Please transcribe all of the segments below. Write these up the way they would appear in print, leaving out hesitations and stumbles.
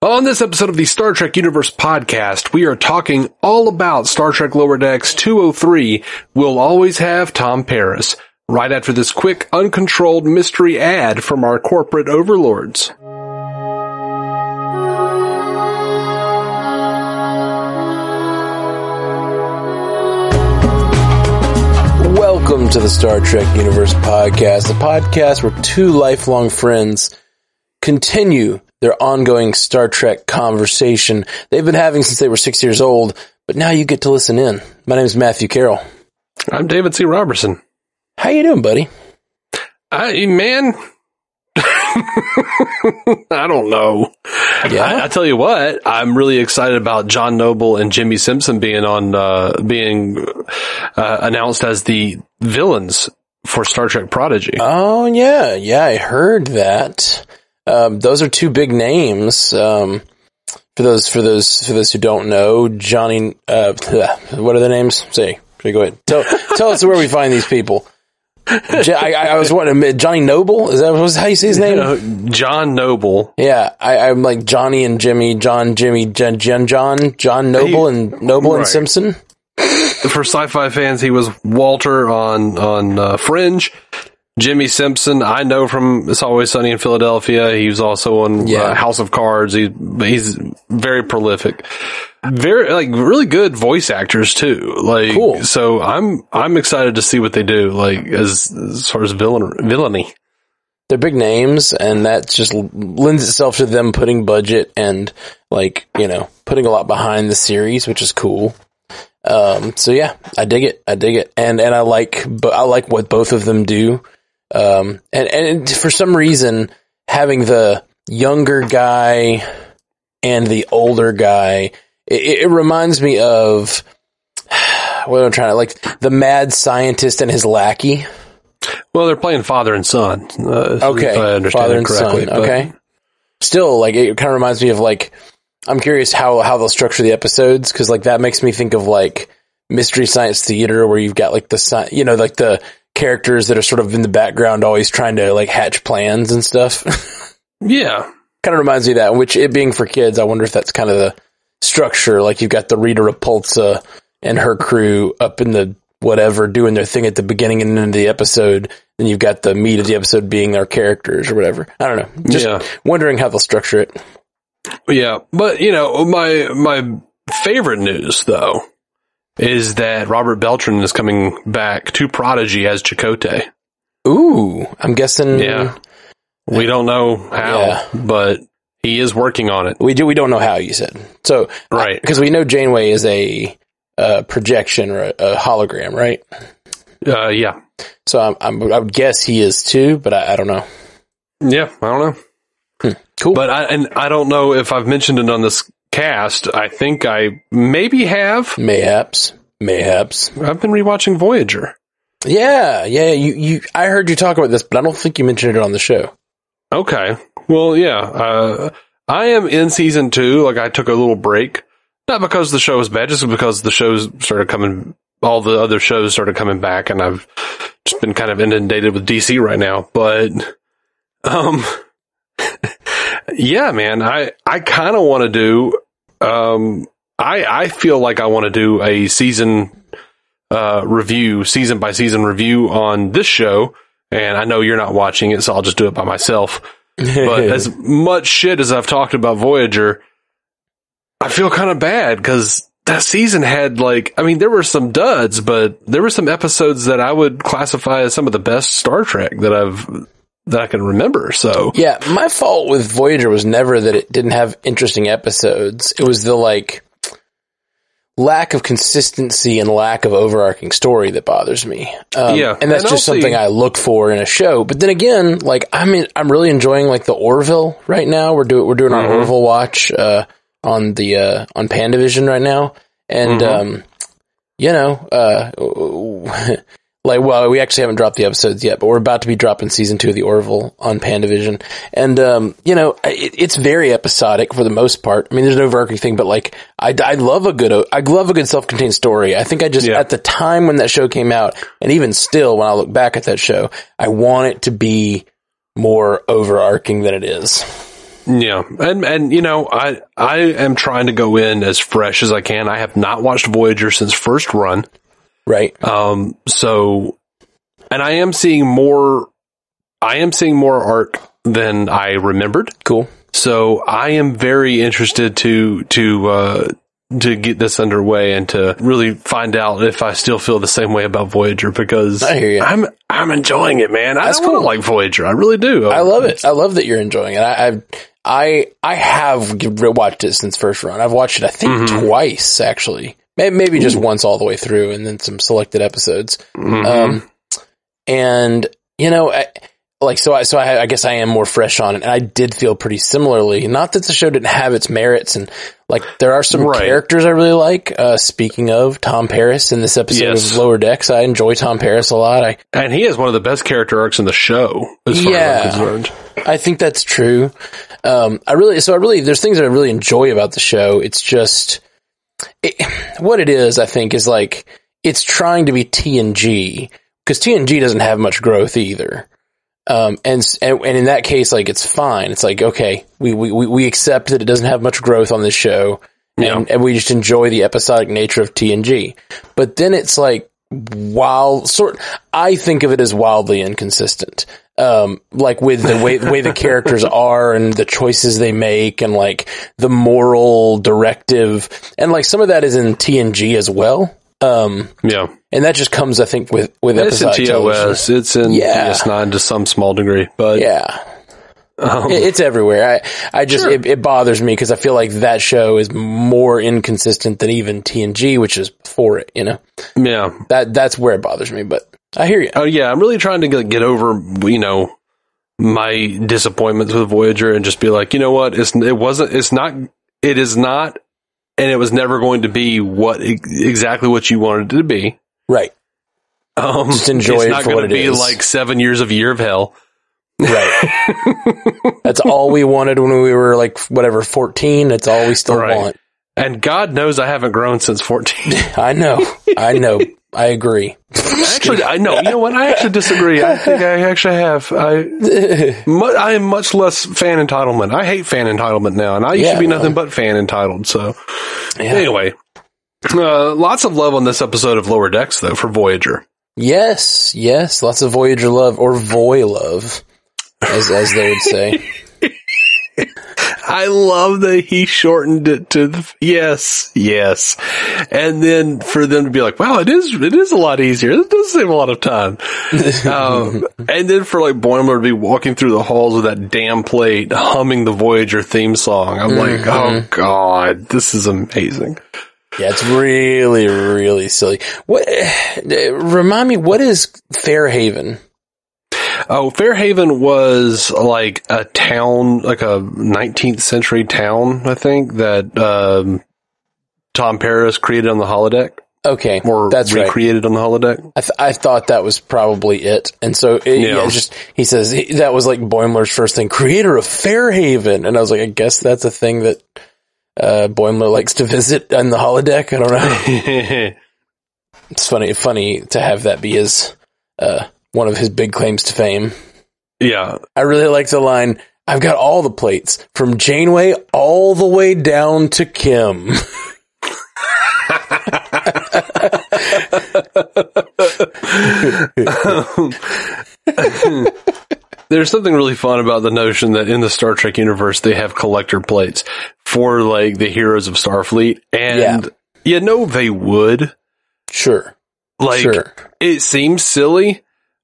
On this episode of the Star Trek Universe podcast, we are talking all about Star Trek Lower Decks 203, We'll Always Have Tom Paris, right after this quick, uncontrolled mystery ad from our corporate overlords. Welcome to the Star Trek Universe podcast, the podcast where two lifelong friends continue their ongoing Star Trek conversation they've been having since they were 6 years old, but now you get to listen in. My name is Matthew Carroll. I'm David C. Robertson. How you doing, buddy? Man, I don't know. Yeah? I tell you what, I'm really excited about John Noble and Jimmy Simpson being announced as the villains for Star Trek Prodigy. Oh, yeah, I heard that. Those are two big names. For those who don't know, Johnny, what are their names? Say, go ahead. Tell us where we find these people. I was wondering, Johnny Noble? Is that how you say his name? John Noble. Yeah, I'm like Johnny and Jimmy, John Noble and Noble and Simpson. For sci-fi fans, he was Walter on Fringe. Jimmy Simpson, I know from It's Always Sunny in Philadelphia. He was also on House of Cards. He's very prolific. Very, really good voice actors too. Cool. So I'm excited to see what they do, as far as villainy. They're big names, and that just lends itself to them putting budget and, putting a lot behind the series, which is cool. So yeah, I dig it. And I like what both of them do. And for some reason, having the younger guy and the older guy, it reminds me of what I'm trying to the mad scientist and his lackey. Well, they're playing father and son. Okay. If I understand father and correctly. son. Okay. Still, it kind of reminds me of I'm curious how they'll structure the episodes, because that makes me think of Mystery Science Theater, where you've got the characters that are sort of in the background always trying to hatch plans and stuff. Yeah. Kind of reminds me of that, which it being for kids, I wonder if that's kind of the structure. You've got the Rita Repulsa and her crew up in the whatever doing their thing at the beginning and end of the episode. Then you've got the meat of the episode being their characters or whatever. I don't know. Just wondering how they'll structure it. Yeah. But, my favorite news, though, is that Robert Beltran is coming back to Prodigy as Chakotay. Ooh, I'm guessing. Yeah. We don't know how, but he is working on it. We don't know how, you said. So, right. Because we know Janeway is a projection or a hologram, right? Yeah. So I would guess he is too, but I don't know. Yeah, I don't know. Cool. But I don't know if I've mentioned it on this cast. I think I maybe have. Mayhaps. I've been rewatching Voyager. Yeah. I heard you talk about this, but I don't think you mentioned it on the show. Okay. Well, yeah. I am in season 2. I took a little break, not because the show was bad, just because the shows started coming. All the other shows started coming back, and I've just been kind of inundated with DC right now. But, yeah, man, I kind of want to do. I feel like I want to do a season by season review on this show, and I know you're not watching it, so I'll just do it by myself. But as much shit as I've talked about Voyager, I feel kind of bad because that season had there were some duds, but there were some episodes that I would classify as some of the best Star Trek that I can remember. So yeah, my fault with Voyager was never that it didn't have interesting episodes. It was the lack of consistency and lack of overarching story that bothers me. And that's just something I look for in a show. But then again, I'm really enjoying the Orville right now. We're doing our Orville watch on Pandavision right now, and we actually haven't dropped the episodes yet, but we're about to be dropping season 2 of the Orville on Pandavision. And, it's very episodic for the most part. I mean, there's no overarching thing, but I love a good self-contained story. I think at the time when that show came out, and even still when I look back at that show, I want it to be more overarching than it is. Yeah. And, you know, I am trying to go in as fresh as I can. I have not watched Voyager since first run. Right. So, and I am seeing more arc than I remembered. Cool. So I am very interested to get this underway and to really find out if I still feel the same way about Voyager, because I hear you. I'm enjoying it, man. That's I don't cool. like Voyager. I really do. I love it. I love that you're enjoying it. I have watched it since first run. I've watched it, I think, twice, actually. Maybe just once all the way through, and then some selected episodes. And, you know, I guess I am more fresh on it, and I did feel pretty similarly. Not that the show didn't have its merits, and like there are some characters I really like. Speaking of Tom Paris in this episode of Lower Decks, I enjoy Tom Paris a lot. And he has one of the best character arcs in the show, as far as I'm concerned. I think that's true. There's things that I really enjoy about the show. It's just what it is. I think is like it's trying to be TNG, because TNG doesn't have much growth either. And in that case, like, it's fine. It's like, okay, we accept that it doesn't have much growth on this show, and we just enjoy the episodic nature of TNG. But then it's like, I think of it as wildly inconsistent. Like with the way the characters are and the choices they make, and like the moral directive, and like some of that is in TNG as well. And that just comes, I think, with episodic TOS, television. it's in DS9 to some small degree, but it's everywhere. It bothers me because I feel like that show is more inconsistent than even TNG, which is before it, you know? Yeah. That's where it bothers me, but I hear you. Oh yeah, I'm really trying to get over, you know, my disappointments with Voyager and just be like, you know what, it is not, and it was never going to be exactly what you wanted it to be. Right. Just enjoy it for what it is. It's not going to be like 7 years of Year of Hell. Right. That's all we wanted when we were like, 14. That's all we still want. And God knows I haven't grown since 14. I know. I agree. Actually, I know. You know what? I actually disagree. I think I actually have. I am much less fan entitlement. I hate fan entitlement now, and I used to be nothing but fan entitled. So, anyway, lots of love on this episode of Lower Decks, though, for Voyager. Yes, lots of Voyager love, or Voy love, as they would say. I love that he shortened it to yes. And then for them to be like, wow, it is a lot easier. It does save a lot of time. And then for like Boimler to be walking through the halls with that damn plate, humming the Voyager theme song. I'm like, oh God, this is amazing. Yeah, it's really, really silly. Remind me, what is Fairhaven? Oh, Fairhaven was like a town, like a 19th century town, I think, that Tom Paris created on the holodeck. Okay, or that's recreated on the holodeck. I thought that was probably it, and so it's just he says that was like Boimler's first thing, creator of Fairhaven, and I was like, I guess that's a thing that Boimler likes to visit on the holodeck. I don't know. It's funny to have that be his one of his big claims to fame. Yeah. I really like the line, I've got all the plates, from Janeway all the way down to Kim. There's something really fun about the notion that in the Star Trek universe, they have collector plates for like the heroes of Starfleet. And they would. Sure. It seems silly.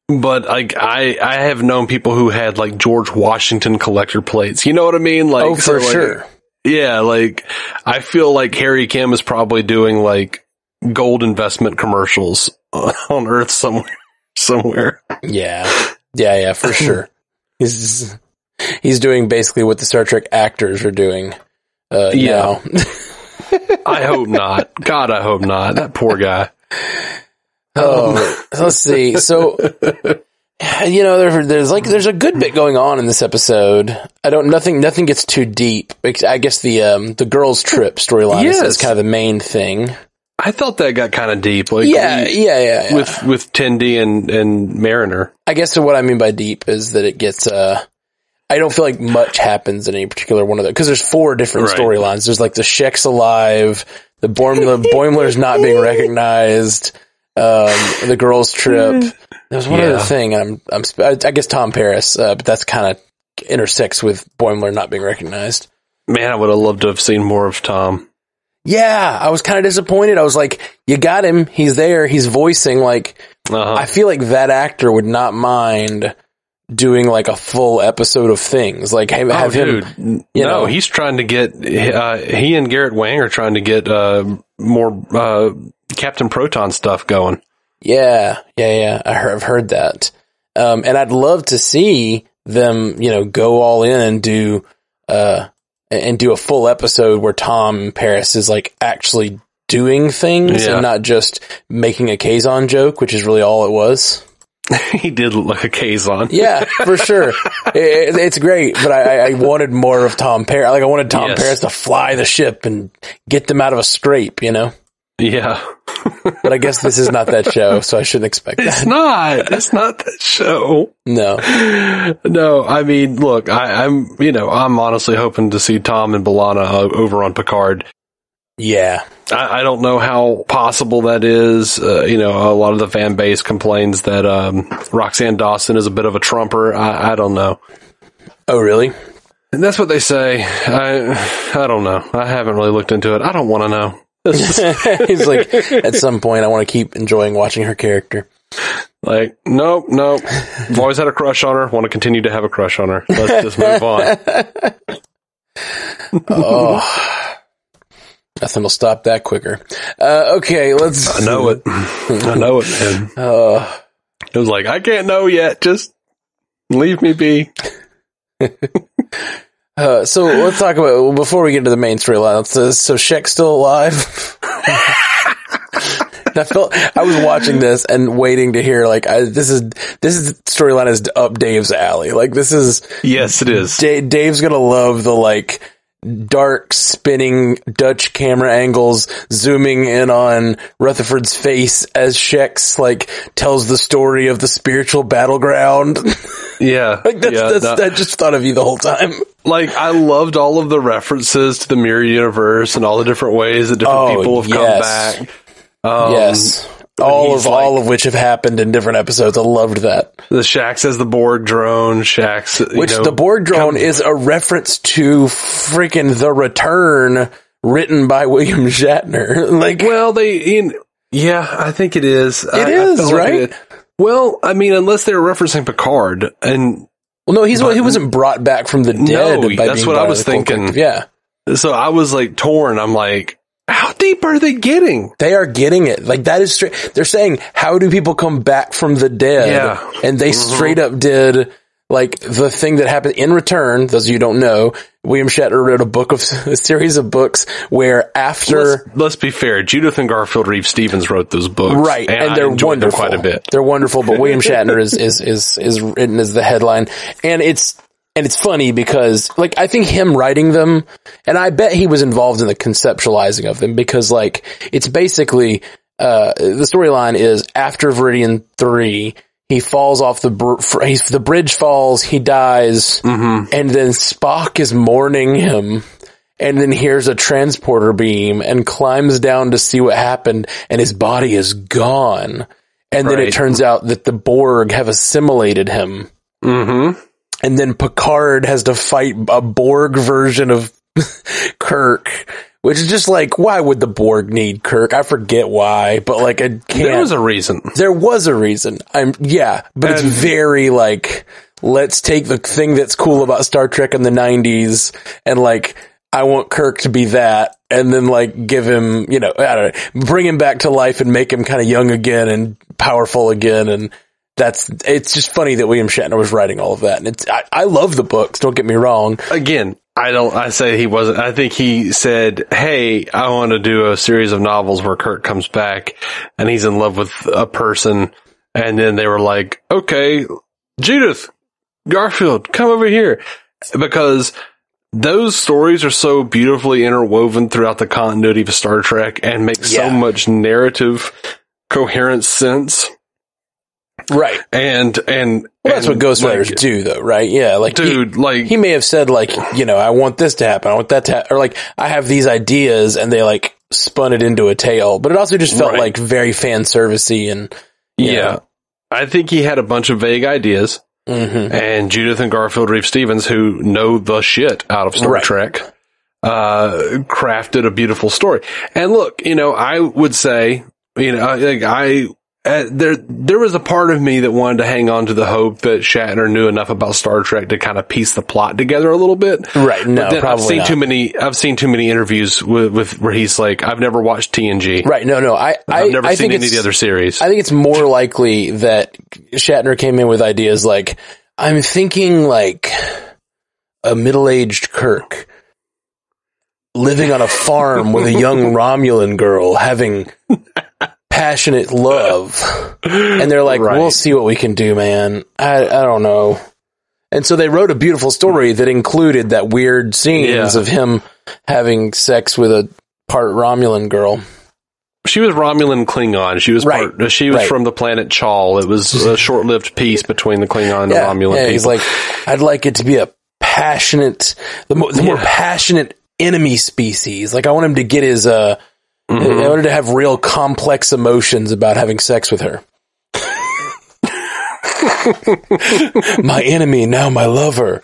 But like I have known people who had like George Washington collector plates. You know what I mean? Like, for sure. Yeah, like I feel like Harry Kim is probably doing like gold investment commercials on Earth somewhere. Yeah, for sure. He's doing basically what the Star Trek actors are doing now. I hope not. God, I hope not. That poor guy. Oh, let's see. So, there's a good bit going on in this episode. Nothing gets too deep. I guess the girls' trip storyline is kind of the main thing. I thought that got kind of deep. Like, yeah. With Tendi and Mariner. I guess what I mean by deep is that it gets, I I don't feel like much happens in any particular one of them, because there's 4 different storylines. There's like the Shek's alive, the Boimler's not being recognized, the girls' trip. There's one other thing, and I guess Tom Paris, but that's kind of intersects with Boimler not being recognized. Man, I would have loved to have seen more of Tom. Yeah, I was kind of disappointed. I was like, you got him. He's there. He's voicing. Like, I feel like that actor would not mind doing like a full episode of things. Like, have him. You know, he's trying to get. He and Garrett Wang are trying to get more Captain Proton stuff going. Yeah. I've heard that. And I'd love to see them, go all in and do a full episode where Tom Paris is like actually doing things and not just making a Kazon joke, which is really all it was. He did look like a Kazon. Yeah, for sure. It's great, but I wanted more of Tom Paris. Like, I wanted Tom Paris to fly the ship and get them out of a scrape, Yeah. But I guess this is not that show, so I shouldn't expect that. It's not that show. No. I mean, look, I'm honestly hoping to see Tom and B'Elanna over on Picard. Yeah. I don't know how possible that is. A lot of the fan base complains that Roxanne Dawson is a bit of a trumper. I don't know. Oh, really? And that's what they say. I don't know. I haven't really looked into it. I don't want to know. He's like, at some point, I want to keep enjoying watching her character. Like, nope. I've always had a crush on her. Want to continue to have a crush on her. Let's just move on. Oh, nothing will stop that quicker. Okay, let's. I know it, man. It was like, I can't know yet. Just leave me be. So let's talk about, before we get to the main storyline, so Shek's still alive? I was watching this and waiting to hear, like, this storyline is up Dave's alley. Like, this is. Yes, it is. Dave's gonna love the, like, dark spinning Dutch camera angles zooming in on Rutherford's face as Shek's like tells the story of the spiritual battleground. Yeah. I just thought of you the whole time. Like, I loved all of the references to the mirror universe and all the different ways that different people have come back. Yes. All of which have happened in different episodes. I loved that. The Shax as the Borg drone, the Borg drone is a reference to freaking The Return, written by William Shatner. Like, well, I think it is. It is, right? Well, I mean, unless they're referencing Picard, and well, no, he wasn't brought back from the dead. No, that's what I was thinking. Yeah. So I was like torn. I'm like, how deep are they getting? They are getting it. Like, that is straight. They're saying, how do people come back from the dead? Yeah. And they straight up did, like, the thing that happened in Return. Those of you who don't know, William Shatner wrote a series of books where after... Let's be fair. Judith and Garfield Reeve Stevens wrote those books. Right. And they're wonderful. Quite a bit. They're wonderful, but William Shatner is written as the headline. And it's funny because, like, I think him writing them, and I bet he was involved in the conceptualizing of them, because, like, it's basically, the storyline is after Viridian 3, he falls off the bridge falls, he dies, and then Spock is mourning him, and then hears a transporter beam and climbs down to see what happened, and his body is gone. And then it turns out that the Borg have assimilated him. Mm-hmm. And then Picard has to fight a Borg version of Kirk, which is just like, why would the Borg need Kirk? I forget why, but like, I can't. There was a reason. But it's very like, let's take the thing that's cool about Star Trek in the 90s and like, I want Kirk to be that, and then like give him, I don't know, bring him back to life and make him kind of young again and powerful again, and it's just funny that William Shatner was writing all of that. And I love the books, don't get me wrong. Again, I say he wasn't. I think he said, hey, I want to do a series of novels where Kirk comes back and he's in love with a person. And then they were like, okay, Judith, Garfield, come over here. Because those stories are so beautifully interwoven throughout the continuity of Star Trek and make so much narrative coherent sense Right. And that's what Ghost Riders do, though, right? Yeah, like, dude, he may have said, like, I want this to happen, I want that to happen, or like, I have these ideas, and they, like, spun it into a tale, but it also just felt like very fan servicey and, you know. I think he had a bunch of vague ideas, and Judith and Garfield Reeve Stevens, who know the shit out of Star Trek, crafted a beautiful story. And look, I would say, there was a part of me that wanted to hang on to the hope that Shatner knew enough about Star Trek to kind of piece the plot together a little bit. Right. No, probably not. I've seen too many interviews with where he's like, I've never watched TNG. Right. No. I've never seen any of the other series. I think it's more likely that Shatner came in with ideas like, I'm thinking like a middle-aged Kirk living on a farm with a young Romulan girl having passionate love, and they're like, we'll see what we can do, man. I don't know. And so they wrote a beautiful story that included that weird scenes of him having sex with a part Romulan girl. She was Romulan Klingon. She was from the planet Chal. It was a short-lived peace between the Klingon and the Romulan people. He's like, I'd like it to be a passionate, the more passionate enemy species. Like, I want him to get his I wanted to have real complex emotions about having sex with her. My enemy, now my lover.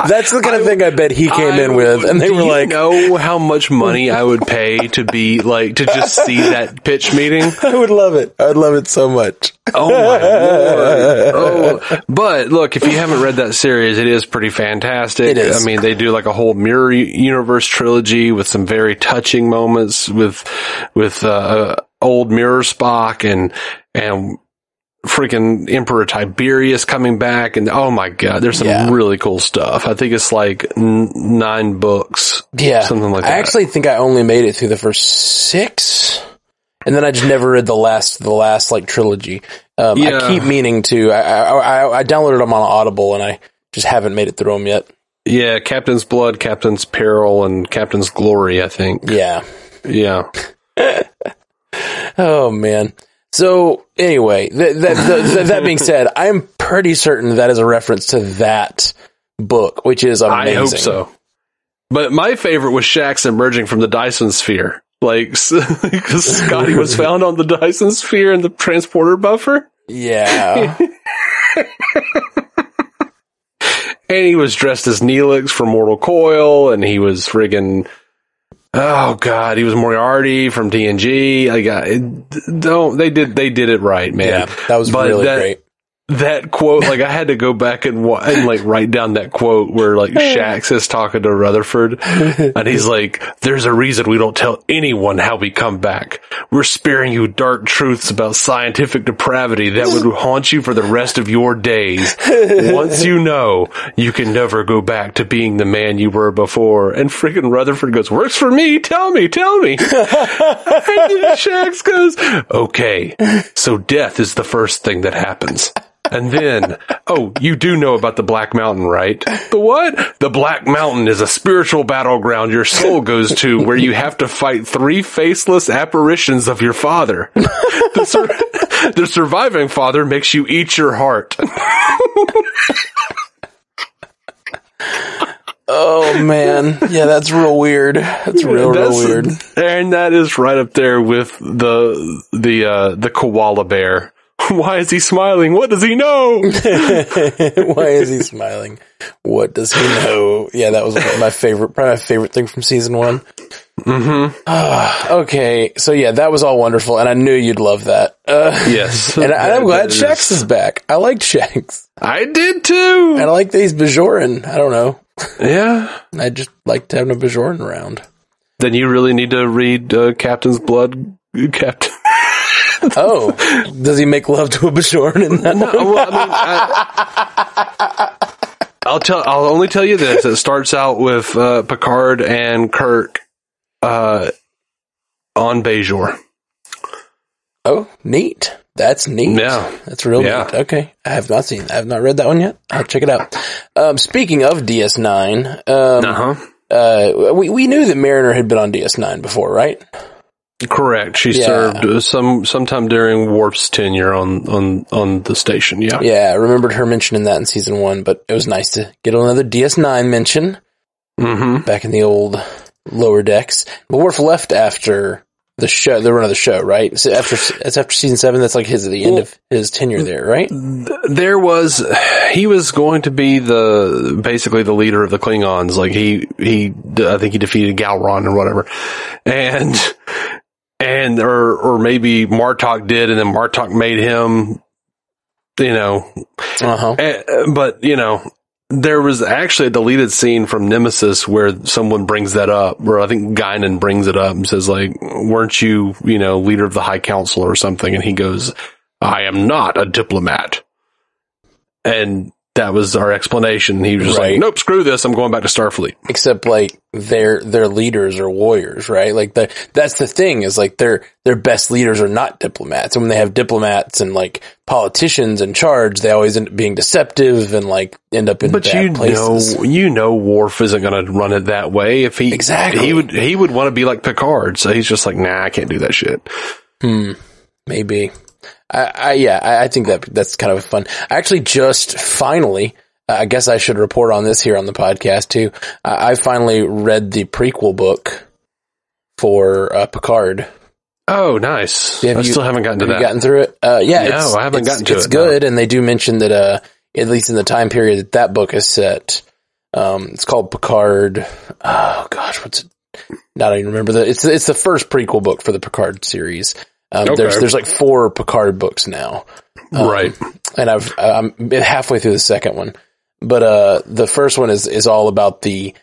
That's the kind of thing I bet he came in with, and they were like, know how much money I would pay to be like, to just see that pitch meeting? I would love it. I would love it so much. Oh my Lord. Oh. But look, if you haven't read that series, it is pretty fantastic. It is. I mean, they do like a whole mirror universe trilogy with some very touching moments with old Mirror Spock and freaking Emperor Tiberius coming back, and oh my god, there's some really cool stuff. I think it's like 9 books, something like that. I actually think I only made it through the first 6, and then I just never read the last like trilogy. I keep meaning to. I downloaded them on Audible, and I just haven't made it through them yet. Yeah, Captain's Blood, Captain's Peril, and Captain's Glory, I think. Yeah. Oh man. So anyway, that being said, I'm pretty certain that is a reference to that book, which is amazing. I hope so. But my favorite was Shax emerging from the Dyson Sphere. Like, because Scotty was found on the Dyson Sphere in the transporter buffer. Yeah. And he was dressed as Neelix from Mortal Coil, and he was friggin'... Oh god, he was Moriarty from TNG. They did it right, man. Yeah, that was really great. That quote, like, I had to go back and like write down that quote where like Shax is talking to Rutherford, and he's like, "There's a reason we don't tell anyone how we come back. We're sparing you dark truths about scientific depravity that would haunt you for the rest of your days. Once you know, you can never go back to being the man you were before." And freaking Rutherford goes, "Works for me. Tell me." And Shax goes, "Okay, so death is the first thing that happens. And then, you do know about the Black Mountain, right?" "The what?" "The Black Mountain is a spiritual battleground your soul goes to where you have to fight 3 faceless apparitions of your father. The surviving father makes you eat your heart." Oh man. Yeah, that's real weird. That's real weird. And that is right up there with the koala bear. Why is he smiling? What does he know? Why is he smiling? What does he know? Yeah, that was probably my favorite thing from season 1. Okay, so yeah, that was all wonderful, and I knew you'd love that. Yes. And I'm glad Shax is back. I liked Shax. I did too. And I like that he's Bajoran. I don't know. Yeah. I just liked having a Bajoran around. Then you really need to read Captain's Blood, Captain. Oh, does he make love to a Bajoran in that? No, well, I mean, I'll only tell you this. It starts out with Picard and Kirk on Bajor. Oh, neat. That's neat. Yeah. That's real neat. Okay. I have not read that one yet. I'll check it out. Speaking of DS9, we knew that Mariner had been on DS9 before, right? Correct. She served sometime during Worf's tenure on the station. Yeah. Yeah, I remembered her mentioning that in season 1, but it was nice to get another DS9 mention back in the old lower decks. But Worf left after the show, the run of the show, right? So after season 7, that's like the end of his tenure there, right? He was going to be basically the leader of the Klingons. Like I think he defeated Galron or whatever. Or maybe Martok did, and then Martok made him, but there was actually a deleted scene from Nemesis where someone brings that up, where I think Guinan brings it up and says, like, weren't you, leader of the High Council or something? And he goes, I am not a diplomat. And that was our explanation. He was just like, nope, screw this. I'm going back to Starfleet. Except like their leaders are warriors, right? Like that's the thing is like their best leaders are not diplomats. And when they have diplomats and like politicians in charge, they always end up being deceptive and like end up in bad places. Worf isn't going to run it that way. If exactly, he would want to be like Picard. So he's just like, nah, I can't do that shit. Maybe. I think that's kind of fun. I actually just finally, I guess I should report on this here on the podcast too. I finally read the prequel book for Picard. Oh, nice. I still haven't gotten to that. Have you gotten through it? No, I haven't gotten to it. It's good, and they do mention that, at least in the time period that book is set, it's called Picard. Oh gosh, what's it? I don't even remember it's the first prequel book for the Picard series. There's like 4 Picard books now. Right. And I'm halfway through the second one. But, the first one is all about the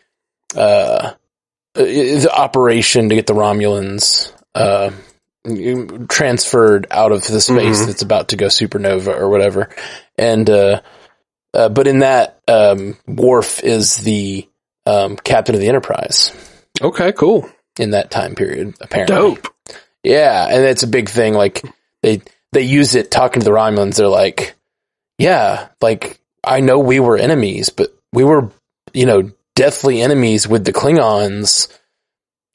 operation to get the Romulans, transferred out of the space that's about to go supernova or whatever. And, but in that, Worf is the, captain of the Enterprise. Okay, cool. In that time period, apparently. Dope. Yeah, and it's a big thing. Like they use it talking to the Romulans. They're like, yeah, like I know we were enemies, but we were, deathly enemies with the Klingons,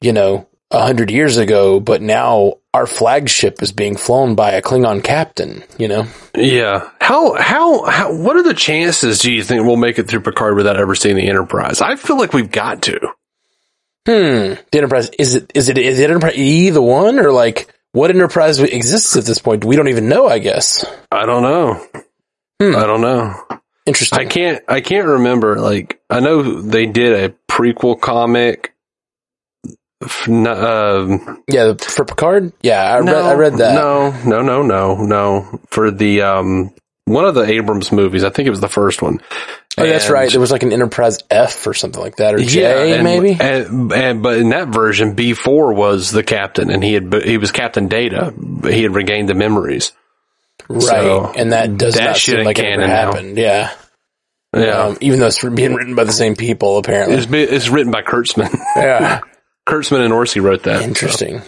100 years ago. But now our flagship is being flown by a Klingon captain. Yeah. How? What are the chances? Do you think we'll make it through Picard without ever seeing the Enterprise? I feel like we've got to. The Enterprise, is it Enterprise E the one, or like what Enterprise exists at this point? We don't even know, I guess. I don't know. I don't know. Interesting. I can't remember. Like, I know they did a prequel comic. For Picard? Yeah, I read that. No. For the, one of the Abrams movies, I think it was the first one. Oh, that's right. There was like an Enterprise F or something like that, or J, maybe. But in that version, B4 was the captain, and he was Captain Data. He had regained the memories, right? So, and that does not seem like it ever happened. Yeah. Even though it's being written by the same people, apparently. It's written by Kurtzman. Yeah. Kurtzman and Orsi wrote that. Interesting. So.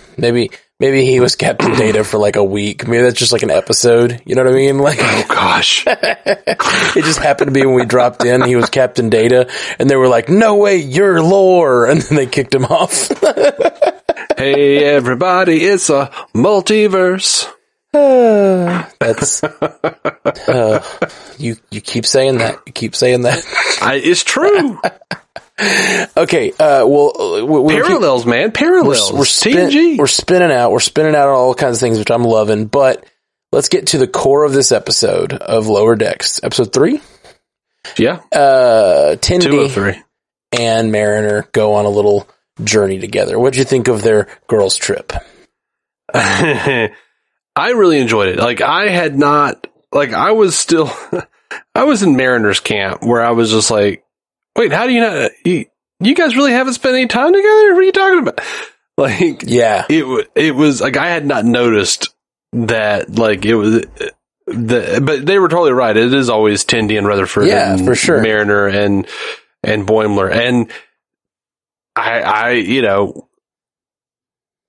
Maybe he was Captain Data for like a week. Maybe that's just like an episode. You know what I mean? Like, oh gosh. It just happened to be when we dropped in, he was Captain Data, and they were like, no way, you're lore. And then they kicked him off. Hey everybody, it's a multiverse. That's, you keep saying that. It's true. Okay, parallels, man. Parallels. We're spinning out on all kinds of things, which I'm loving, but let's get to the core of this episode of Lower Decks. Episode 3? Yeah. Tendi and Mariner go on a little journey together. What'd you think of their girls' trip? I really enjoyed it. Like, I was in Mariner's camp where I was just like, wait, how do you not? You guys really haven't spent any time together? What are you talking about? Like, yeah, it was like I had not noticed that. Like, it was but they were totally right. It is always Tendi and Rutherford, and for sure, Mariner and Boimler, and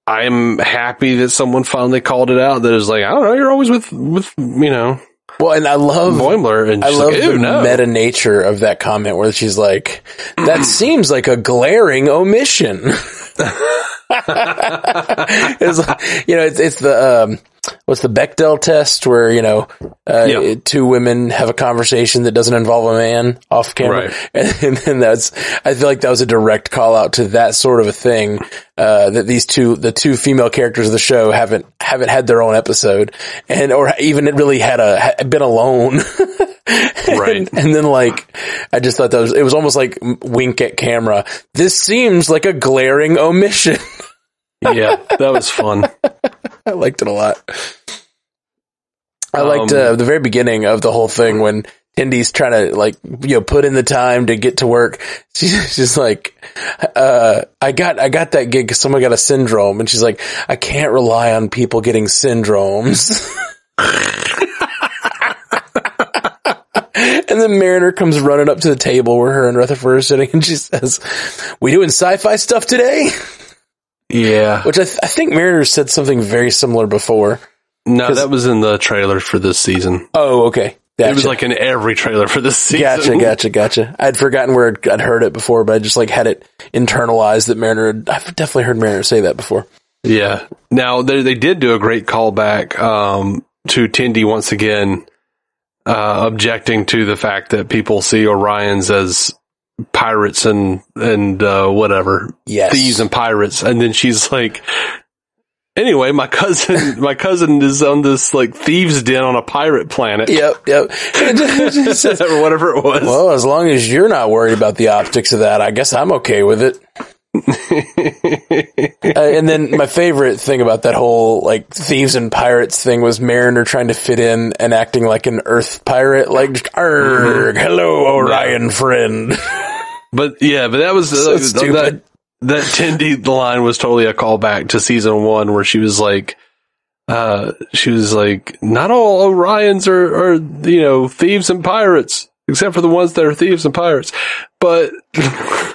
I'm happy that someone finally called it out. That is like, I don't know, you're always with Well, and I love Boimler, and I love the meta nature of that comment where she's like, that seems like a glaring omission. It's like, it's the what's the Bechdel test where two women have a conversation that doesn't involve a man off camera, Right. and then I feel like that was a direct call out to that sort of a thing, that the two female characters of the show haven't had their own episode, or even really had been alone. Right. And then I just thought it was almost like wink at camera. This seems like a glaring omission. Yeah, that was fun. I liked it a lot. I liked the very beginning of the whole thing when Tendi's trying to put in the time to get to work. She's just like, I got that gig because someone got a syndrome, and she's like, I can't rely on people getting syndromes. And then Mariner comes running up to the table where her and Rutherford are sitting, and she says, "We doing sci-fi stuff today?" Yeah. Which I think Mariner said something very similar before. No, that was in the trailer for this season. Oh, okay. Gotcha. It was like in every trailer for this season. Gotcha. I'd forgotten where I'd heard it before, but I just had it internalized that I've definitely heard Mariner say that before. Yeah. Now, they did do a great callback to Tendi once again, objecting to the fact that people see Orions as pirates and whatever. Yes. Thieves and pirates. And then she's like, anyway, my cousin is on this thieves den on a pirate planet. Yep. or whatever it was. Well, as long as you're not worried about the optics of that, I guess I'm okay with it. And then my favorite thing about that whole thieves and pirates thing was Mariner trying to fit in and acting like an Earth pirate, "Arrgh, hello, Orion friend." But that was So stupid. That Tendi line was totally a callback to season 1, where she was like, not all Orions are thieves and pirates, except for the ones that are thieves and pirates. But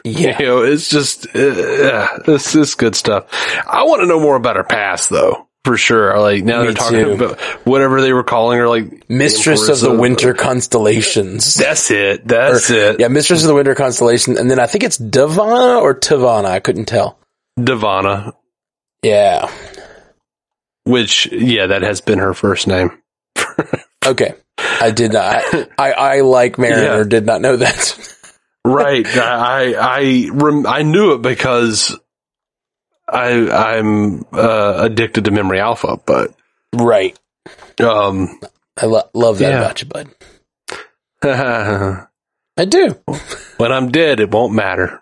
yeah, it's just this is good stuff. I want to know more about her past, though, for sure. Now they're talking about whatever they were calling her, Mistress of the Winter Constellations. That's it. Yeah, Mistress of the Winter Constellation, and then I think it's Davana or Tavana. I couldn't tell. Davana. Yeah. Which, that has been her first name. Okay. I did not. I like Mariner, did not know that. Right. I knew it because I'm addicted to Memory Alpha, but right. I love that about you, bud. I do. When I'm dead, it won't matter.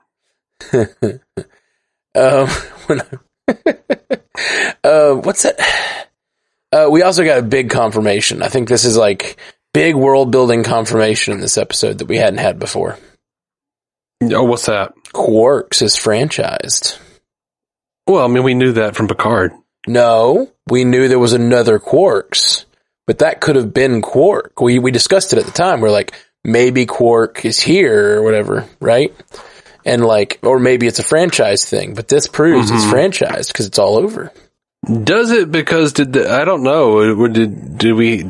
What's that? We also got a big confirmation. I think this is big world building confirmation in this episode that we hadn't had before. Oh, what's that? Quarks is franchised. Well, I mean, we knew that from Picard. No, we knew there was another Quarks, but that could have been Quark. We discussed it at the time. We're like, maybe Quark is here or whatever, right? And or maybe it's a franchise thing, but this proves it's franchised because it's all over. Does it? Because I don't know. Did we?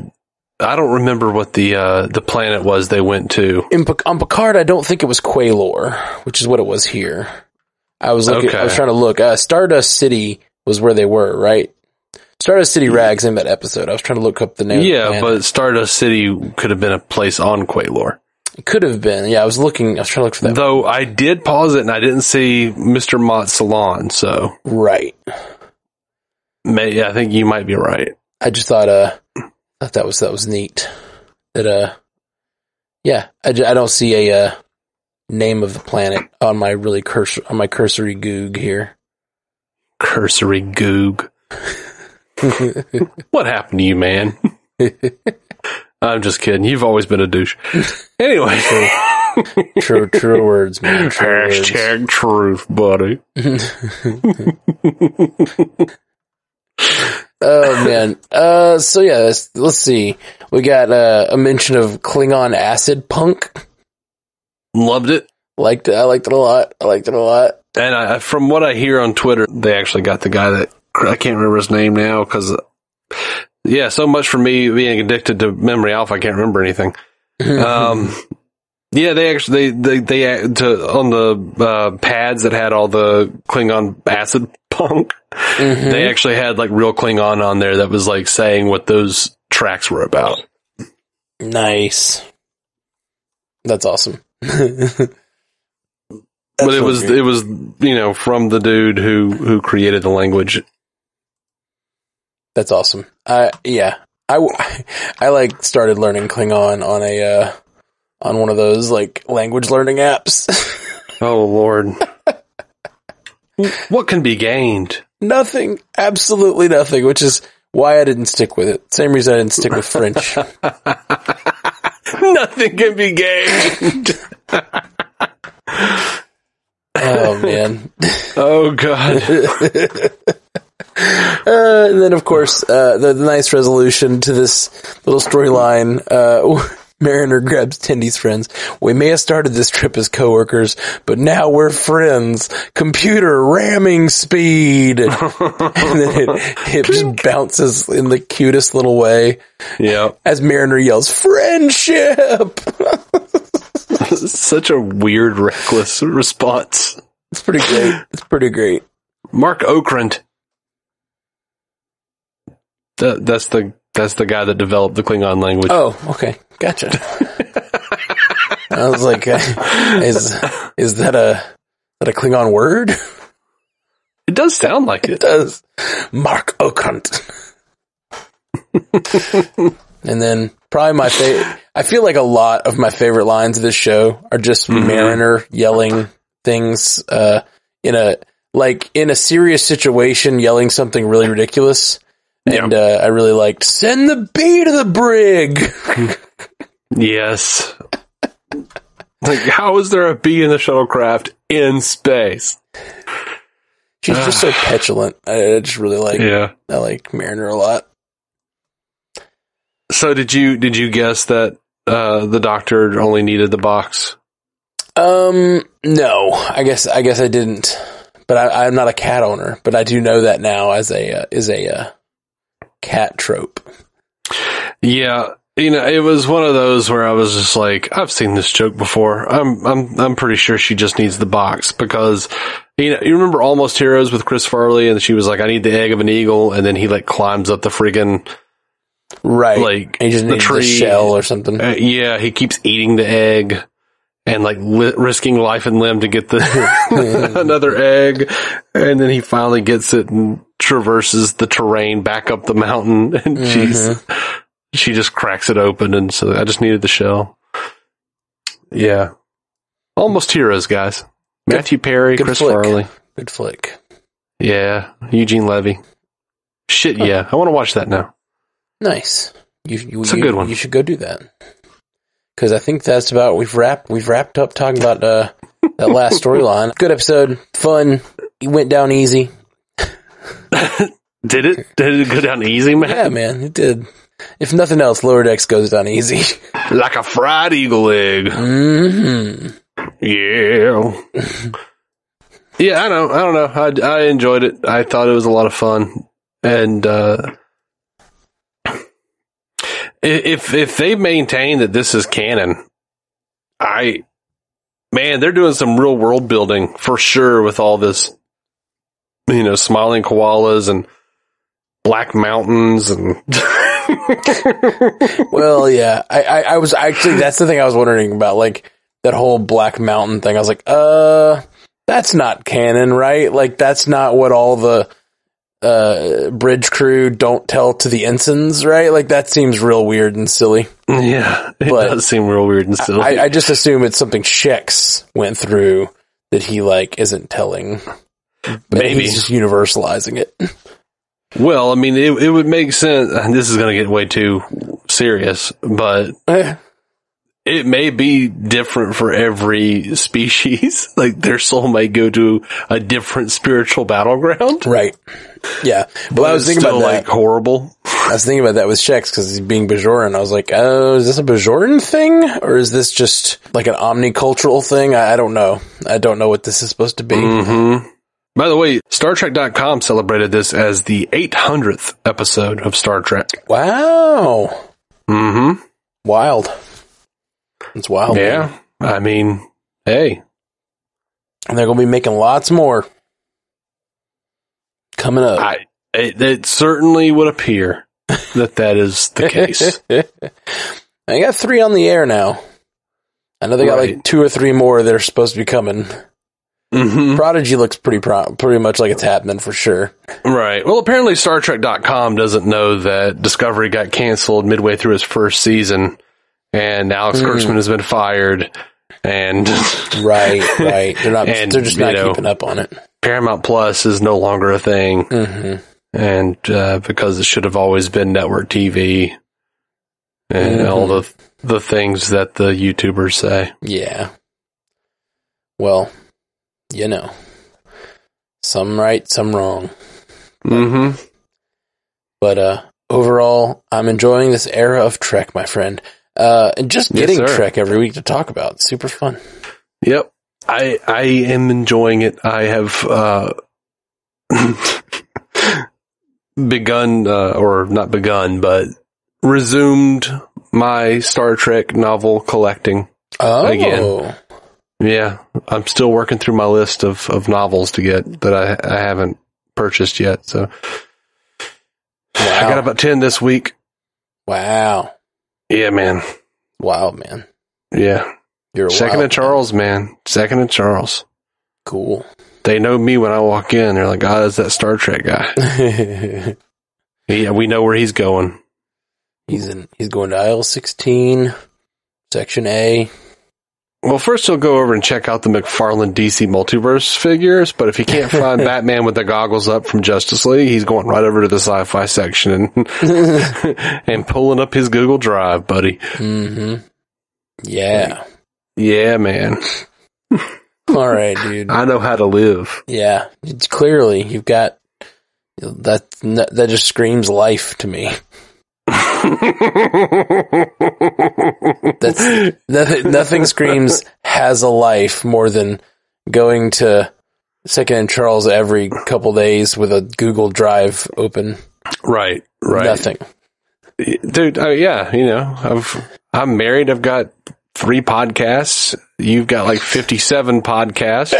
I don't remember what the planet was they went to. On Picard, I don't think it was Quailor, which is what it was here. I was looking. Okay. I was trying to look. Stardust City was where they were, right? Stardust City Rags in that episode. I was trying to look up the name. Yeah, but Stardust City could have been a place on Quailor. It could have been. Yeah, I was trying to look for that. Though I did pause it and I didn't see Mr. Mott's salon. So right. I think you might be right. I just thought that was neat. That I don't see a name of the planet on my cursory goog here. Cursory goog. What happened to you, man? I'm just kidding. You've always been a douche. Anyway. True words, man. Hashtag truth, buddy. Oh man. So yeah, let's see. We got a mention of Klingon acid punk. Loved it. Liked it. I liked it a lot. And from what I hear on Twitter, they actually got the guy that I can't remember his name now because so much for me being addicted to Memory Alpha, I can't remember anything. They actually they on the pads that had all the Klingon acid song. Mm-hmm. They actually had like real Klingon on there that was like saying what those tracks were about. Nice. That's awesome. But it was, you know, from the dude who created the language. That's awesome. I like started learning Klingon on one of those like language learning apps. Oh Lord. What can be gained? Nothing. Absolutely nothing, which is why I didn't stick with it. Same reason I didn't stick with French. Nothing can be gained. Oh man. Oh God. And then of course, the nice resolution to this little storyline, Mariner grabs Tendy's friends. We may have started this trip as coworkers, but now we're friends. Computer ramming speed. And then it just bounces in the cutest little way. Yeah. As Mariner yells, friendship! Such a weird, reckless response. It's pretty great. It's pretty great. Mark Okrand. That's the guy that developed the Klingon language. Oh, okay. Gotcha. I was like, is that a Klingon word? It does sound like it. It does. Mark Okrand. And then probably my favorite, I feel like a lot of my favorite lines of this show are just Mariner yelling things, in a serious situation, yelling something really ridiculous. And, I really liked, send the bee to the brig. Yes. Like, how is there a bee in the shuttlecraft in space? She's just so petulant. I just really I like Mariner a lot. So did you guess that, the doctor only needed the box? No, I guess I didn't, but I'm not a cat owner, but I do know that now as a cat trope. Yeah. You know, it was one of those where I was just like, I've seen this joke before. I'm pretty sure she just needs the box because, you know, you remember Almost Heroes with Chris Farley and she was like, I need the egg of an eagle. And then he like climbs up the friggin' right. Like he just needs the shell or something. Yeah. He keeps eating the egg and like risking life and limb to get the another egg. And then he finally gets it and traverses the terrain back up the mountain and she just cracks it open, and so I just needed the shell. Yeah. Almost Heroes, guys. Matthew Perry, Chris Farley. Good flick. Yeah. Eugene Levy. Shit, yeah. I want to watch that now. Nice. It's a good one. You should go do that. Because I think that's about, we've wrapped up talking about that last storyline. Good episode. Fun. It went down easy. Did it? Did it go down easy, man? Yeah, man. It did. If nothing else, Lower Decks goes down easy. Like a fried eagle egg. Mm-hmm. Yeah. Yeah, I don't know. I enjoyed it. I thought it was a lot of fun. And, if they maintain that this is canon, they're doing some real world building for sure with all this, you know, smiling koalas and black mountains and well, yeah, I was actually, that's the thing I was wondering about, like that whole Black Mountain thing. I was like, that's not canon, right? Like that's not what all the bridge crew don't tell to the ensigns, right? Like that seems real weird and silly. Yeah, it does seem real weird and silly. I just assume it's something Shex went through that he like isn't telling. Maybe he's just universalizing it. Well, I mean, it would make sense. This is going to get way too serious, but it may be different for every species. Like their soul may go to a different spiritual battleground. Right. Yeah. Well, I was thinking about that. Like horrible. I was thinking about that with Shex because he's being Bajoran. I was like, oh, is this a Bajoran thing? Or is this just like an omnicultural thing? I don't know. I don't know what this is supposed to be. Mm-hmm. By the way, StarTrek.com celebrated this as the 800th episode of Star Trek. Wow. Mm-hmm. Wild. It's wild. Yeah. Man. I mean, hey. And they're going to be making lots more. coming up. It certainly would appear that is the case. I got 3 on the air now. I know they got like 2 or 3 more that are supposed to be coming. Mm-hmm. Prodigy looks pretty much like it's happening for sure. Right. Well, apparently StarTrek.com doesn't know that Discovery got canceled midway through its first season, and Alex Kurtzman has been fired. And right. They're just not keeping up on it. Paramount Plus is no longer a thing, and because it should have always been network TV, and all the things that the YouTubers say. Yeah. Well, some right, some wrong. Mm-hmm. But overall, I'm enjoying this era of Trek, my friend. And just getting Trek every week to talk about. It's super fun. Yep. I am enjoying it. I have begun, or not begun, but resumed my Star Trek novel collecting again. Yeah, I'm still working through my list of novels to get that I haven't purchased yet. So I got about 10 this week. Wow. Yeah, man. Wow, man. Yeah. You're a second of Charles, man. Second of Charles. Cool. They know me when I walk in. They're like, that's that Star Trek guy. Yeah, we know where he's going. He's going to aisle 16, section A. Well, first he'll go over and check out the McFarlane DC Multiverse figures, but if he can't find Batman with the goggles up from Justice League, he's going right over to the sci-fi section and pulling up his Google Drive, buddy. Mm-hmm. Yeah. Yeah, man. All right, dude. I know how to live. Yeah. It's clearly, you've got... That just screams life to me. Nothing screams has a life more than going to Second and Charles every couple days with a Google Drive open. Right. Nothing. Dude, yeah, I'm married. I've got 3 podcasts. You've got like 57 podcasts.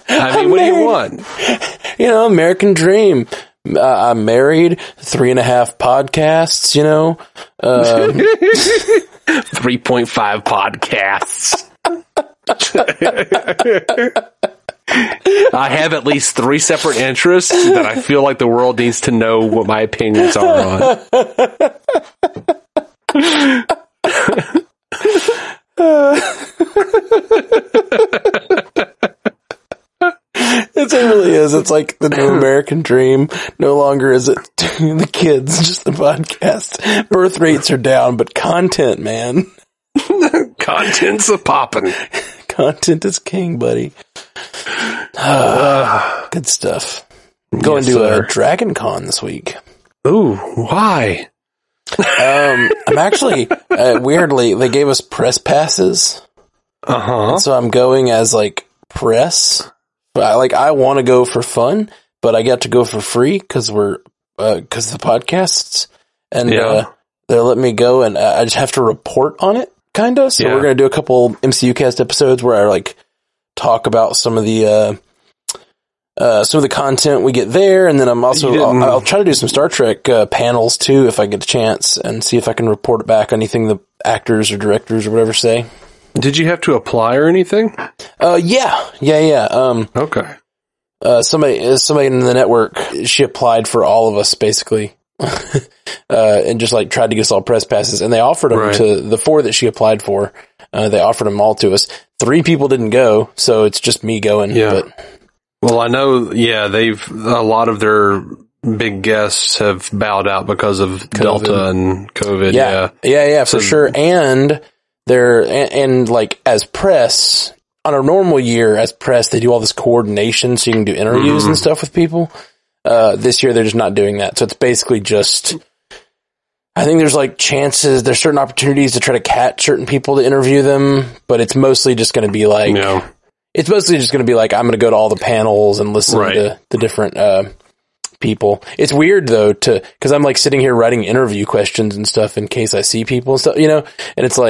I mean, what do you want? American dream. I'm married, 3.5 podcasts, 3.5 podcasts. I have at least 3 separate interests that I feel like the world needs to know what my opinions are on. It really is. It's like the new American dream. No longer is it the kids, just the podcast. Birth rates are down, but content, man. Content's a poppin'. Content is king, buddy. Good stuff. I'm going to Dragon Con this week. Ooh, why? I'm actually, weirdly, they gave us press passes. Uh-huh. So I'm going as press. I want to go for fun, but I get to go for free because the podcasts, and they're letting me go, and I just have to report on it, kind of. So we're gonna do a couple MCU cast episodes where I talk about some of the content we get there, and then I'll try to do some Star Trek panels too if I get a chance, and see if I can report back on anything the actors or directors or whatever say. Did you have to apply or anything? Yeah. Okay. Somebody in the network, she applied for all of us basically, and just tried to get us all press passes, and they offered them to the 4 that she applied for. They offered them all to us. 3 people didn't go, so it's just me going. Yeah. Well, I know. Yeah, a lot of their big guests have bowed out because of COVID. Delta and COVID. Yeah, for sure. And as press, on a normal year as press, they do all this coordination so you can do interviews and stuff with people. This year they're just not doing that. So it's basically just, I think there's there's certain opportunities to try to catch certain people to interview them, but it's mostly just going to be I'm going to go to all the panels and listen to the different, people. It's weird though cause I'm sitting here writing interview questions and stuff in case I see people and stuff, and it's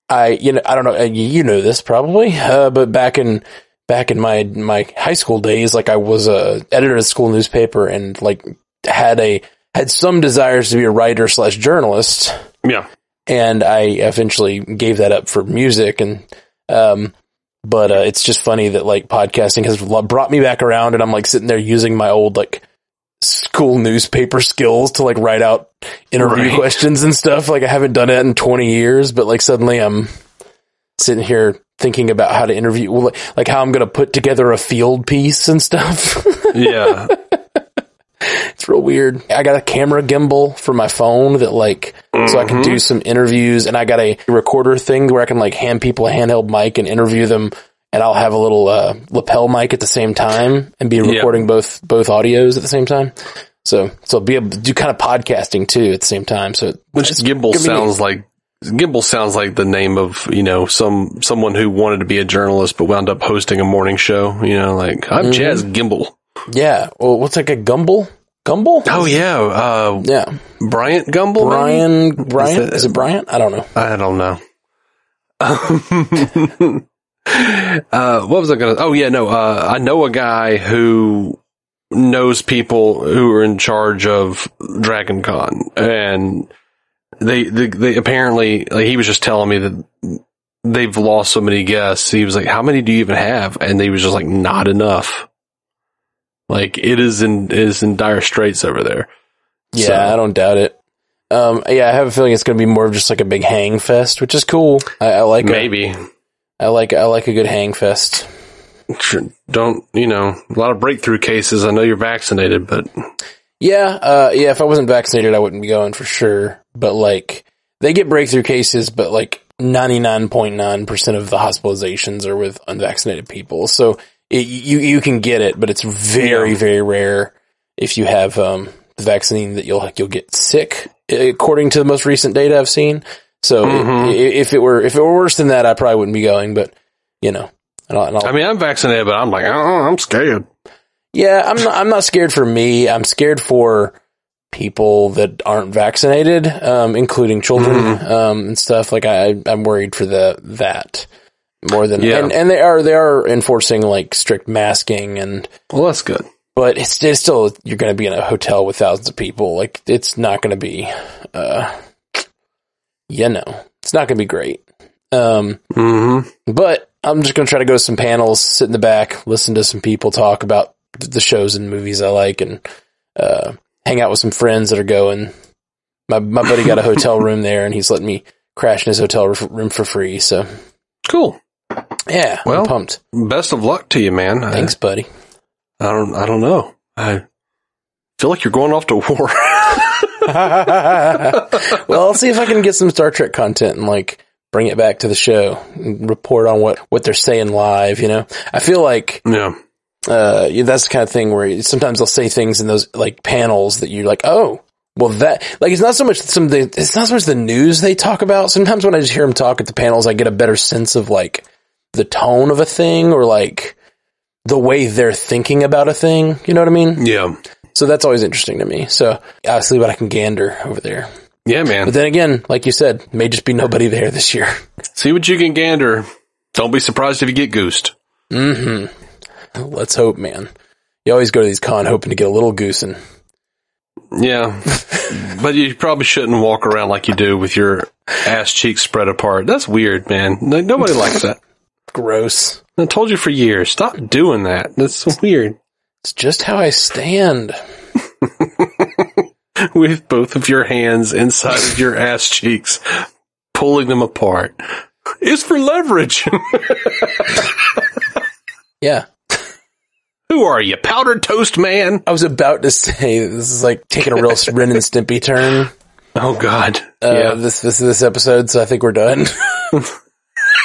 I don't know, you know this probably, but back in back in my high school days, like I was a editor of the school newspaper and like had some desires to be a writer / journalist. Yeah. And I eventually gave that up for music and, but it's just funny that like podcasting has brought me back around and I'm like sitting there using my old like school newspaper skills to like write out interview questions and stuff. Like I haven't done it in 20 years, but like suddenly I'm sitting here thinking about how to interview, like how I'm going to put together a field piece and stuff. Yeah. It's real weird. I got a camera gimbal for my phone that like, so I can do some interviews, and I got a recorder thing where I can like hand people a handheld mic and interview them, and I'll have a little lapel mic at the same time and be recording both audios at the same time. So be able to do kind of podcasting too at the same time. So which gimbal sounds like the name of, you know, someone who wanted to be a journalist but wound up hosting a morning show, you know, like I'm Jazz Gimbal. Yeah. Well, what's like a Gumball? Gumball? Oh yeah. Yeah. Bryant Gumball? Bryant? Is it Bryant? I don't know. I don't know. What was I gonna, I know a guy who knows people who are in charge of Dragon Con, and they apparently, like, he was just telling me that they've lost so many guests. He was like, how many do you even have? And they was just like, not enough. Like, it is in dire straits over there. Yeah, so. I don't doubt it. I have a feeling it's going to be more of just like a big hang fest, which is cool. I like maybe. I like a good hang fest. Don't, you know, a lot of breakthrough cases. I know you're vaccinated, but yeah, if I wasn't vaccinated, I wouldn't be going for sure. But like, they get breakthrough cases, but like 99.9% of the hospitalizations are with unvaccinated people. So you can get it, but it's very, very rare if you have the vaccine that you'll get sick, according to the most recent data I've seen. So if it were worse than that, I probably wouldn't be going. But you know, I mean, I'm vaccinated, but I'm like, I'm scared. Yeah, I'm not scared for me. I'm scared for people that aren't vaccinated, including children and stuff. Like I'm worried for that. More than and they are enforcing like strict masking and well, that's good. But it's still, you're going to be in a hotel with thousands of people. Like it's not going to be, it's not going to be great. But I'm just going to try to go to some panels, sit in the back, listen to some people talk about the shows and movies I like, and hang out with some friends that are going. My buddy got a hotel room there, and he's letting me crash in his hotel room for free. So cool. Yeah, well, I'm pumped. Best of luck to you, man. Thanks, buddy. I don't know. I feel like you're going off to war. Well, I'll see if I can get some Star Trek content and like bring it back to the show and report on what they're saying live, you know? I feel like that's the kind of thing where sometimes they'll say things in those like panels that you're like, oh, well that, like it's not so much the news they talk about. Sometimes when I just hear them talk at the panels, I get a better sense of like the tone of a thing or like the way they're thinking about a thing. You know what I mean? Yeah. So that's always interesting to me. So I'll see what I can gander over there. Yeah, man. But then again, like you said, may just be nobody there this year. See what you can gander. Don't be surprised if you get goosed. Let's hope, man. You always go to these con hoping to get a little goosing. Yeah. But you probably shouldn't walk around like you do with your ass cheeks spread apart. That's weird, man. Nobody likes that. Gross. I told you for years. Stop doing that. That's so weird. It's just how I stand. With both of your hands inside of your ass cheeks, pulling them apart. It's for leverage. Yeah. Who are you, powdered toast man? I was about to say, this is like taking a real Ren and Stimpy turn. Oh, God. This episode, so I think we're done.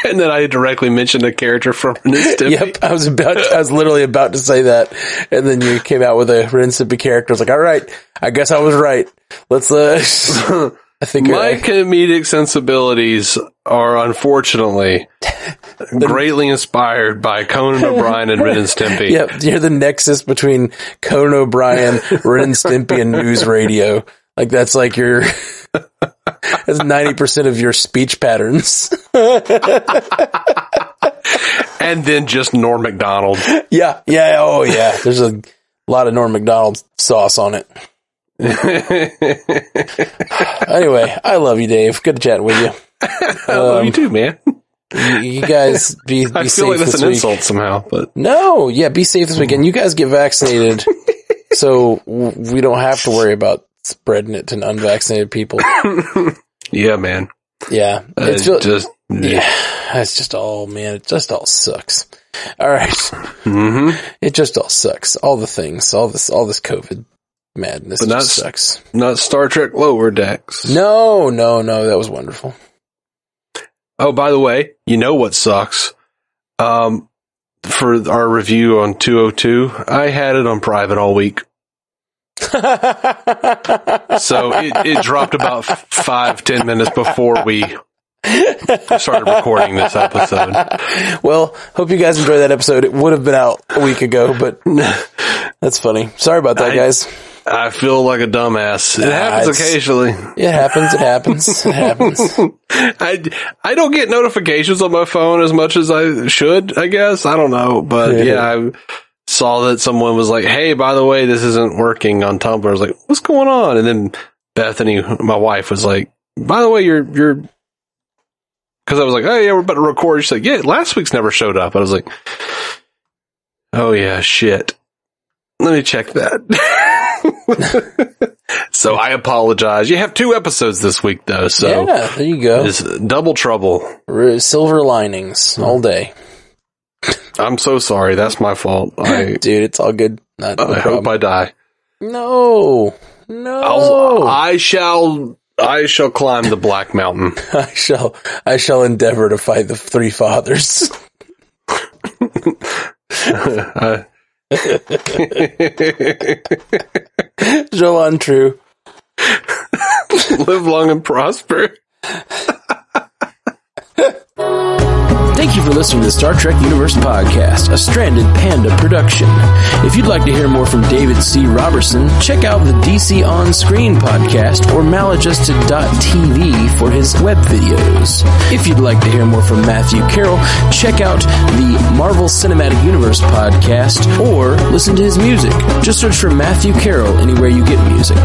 And then I directly mentioned a character from Ren and Stimpy. Yep, I was literally about to say that. And then you came out with a Ren and Stimpy character. I was like, all right, I guess I was right. Let's, I think my comedic sensibilities are unfortunately greatly inspired by Conan O'Brien and Ren and Stimpy. Yep, you're the nexus between Conan O'Brien, Ren and Stimpy, and news radio. Like that's like your, that's 90% of your speech patterns. And then just Norm Macdonald. Yeah. Oh, yeah. There's a lot of Norm Macdonald sauce on it. Anyway, I love you, Dave. Good chatting with you. I love you too, man. You guys be I safe feel like that's this an week. insult somehow, but No, yeah, be safe this weekend. You guys get vaccinated, so we don't have to worry about spreading it to unvaccinated people. yeah, man. Yeah, It's it's just all, man, it just all sucks. All right. Mm-hmm. It just all sucks. All the things, all this COVID madness But just sucks. Not Star Trek Lower Decks. No, that was wonderful. Oh, by the way, you know what sucks? For our review on 202, I had it on private all week. So it dropped about 5-10 minutes before we started recording this episode. Well, hope you guys enjoyed that episode. It would have been out a week ago, but that's funny. Sorry about that, guys. I feel like a dumbass. It happens occasionally. It happens. I don't get notifications on my phone as much as I should, I guess. I don't know. But yeah, I saw that someone was like, hey, by the way, this isn't working on Tumblr. I was like, what's going on? And then Bethany, my wife, was like, by the way, you're, because I was like, oh yeah, we're about to record. She's like, yeah, last week's never showed up. I was like, oh yeah, shit. Let me check that. So I apologize. You have 2 episodes this week though. So yeah, there you go. It's double trouble. Silver linings all day. I'm so sorry. That's my fault. Dude, it's all good. No I hope I die. No. I shall climb the Black Mountain. I shall endeavor to fight the 3 fathers. Joe untrue. Live long and prosper. Thank you for listening to the Star Trek Universe Podcast, a Stranded Panda production. If you'd like to hear more from David C. Robertson, check out the DC On Screen podcast or maladjusted.tv for his web videos. If you'd like to hear more from Matthew Carroll, check out the Marvel Cinematic Universe podcast or listen to his music. Just search for Matthew Carroll anywhere you get music.